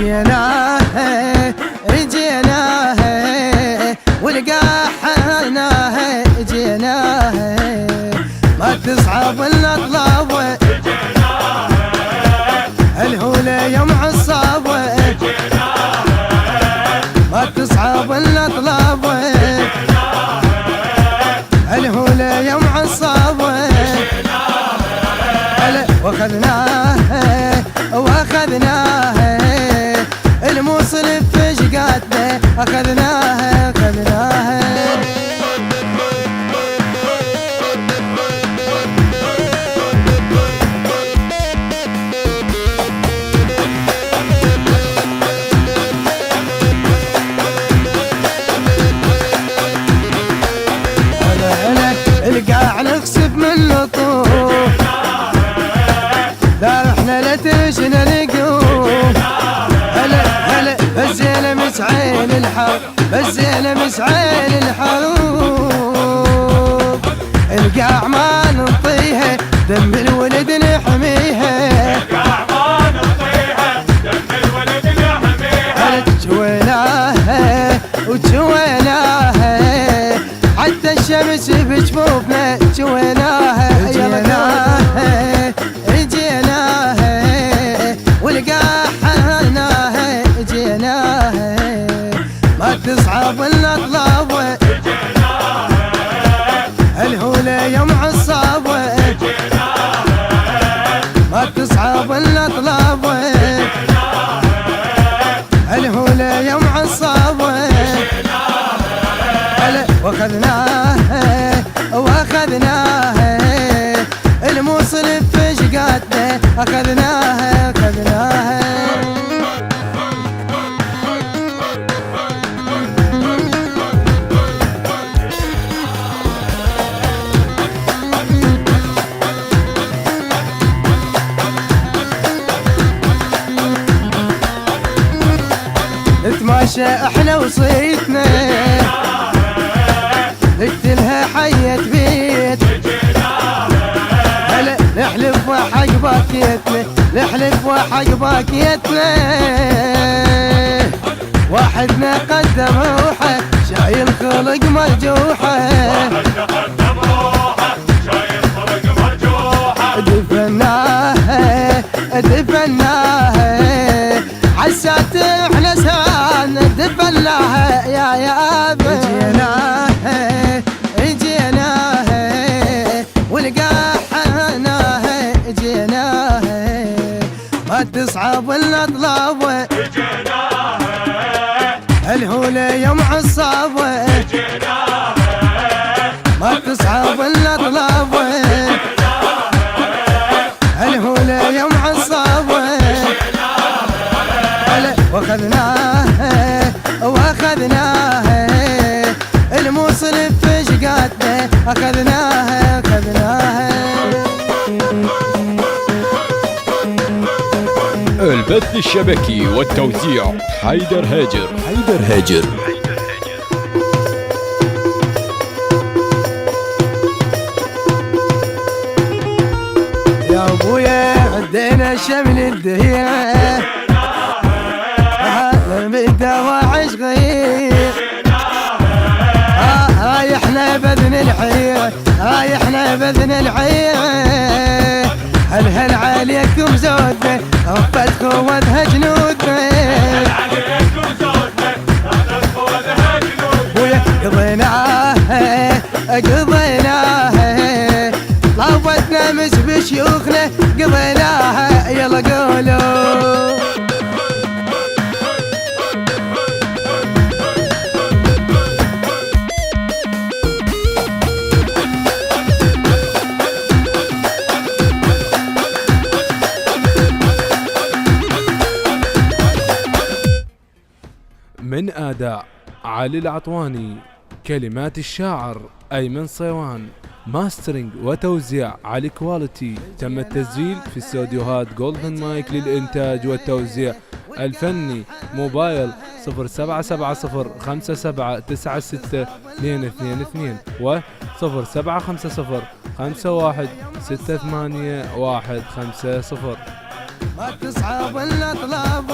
جينا جينا ولقاحنا جينا ما تصعب الاطلاب الهولة يوم عصاب ما تصعب الاطلاب الهولة يوم عصاب واخذناه واخذناه الموصل بفشقاتنا اخذناه اخذناه القاع نخسف من لطوف لا احنا لا تشنا نقوم هلا هلا الزينة مسعين الحر الزينة مسعين الحروب القاع ما نطيها دم الولد نحميها القاع ما نطيها دم الولد نحميها جويناها وجويناها حتى الشمس بجفوفنا جويناها جيناها جيناها ولقاحناها جيناها ما تصعب الاطلاب الهولة يوم عصاب ما تصعب الاطلاب الهولة يوم عصاب واخذناه واخذناه الموصل بفشقاتنا اخذناه اخذناه نتماشى احنا وصيتنا نقتلها حية بيت هلا نحلف وحق باكيتنا نحلف وحق باكيتنا واحدنا قدم روحه شايل خلق مرجوحه دفناه دفناه حسات احنا سان دفناه يا جيناه جيناه ولقاحناه جيناه ما تصعب الاطلاب الهولة يوم عصاب ما تصعب الاطلاب الهولة يوم عصاب واخذناه واخذناه الموصل بفشقاتنا اخذناه اخذناه البث الشبكي والتوزيع حيدر هاجر حيدر هاجر يا ابويا عدينا شمل الدهية بالدواعي صغير هاي احنا بذن الحيرة هاي احنا بذن الحيرة هل هل عليكم زودنا ربت خوتها جنودنا ويا قضيناها قضيناها طلبتنا مش بشيوخنا قضيناها يلا قولوا من أداء علي العطواني، كلمات الشاعر أيمن صيوان، ماسترينج وتوزيع علي كواليتي. تم التسجيل في استوديوهات جولدن مايك للإنتاج والتوزيع الفني. موبايل 077057962222 و 075051681550. ما تصعب الا طلب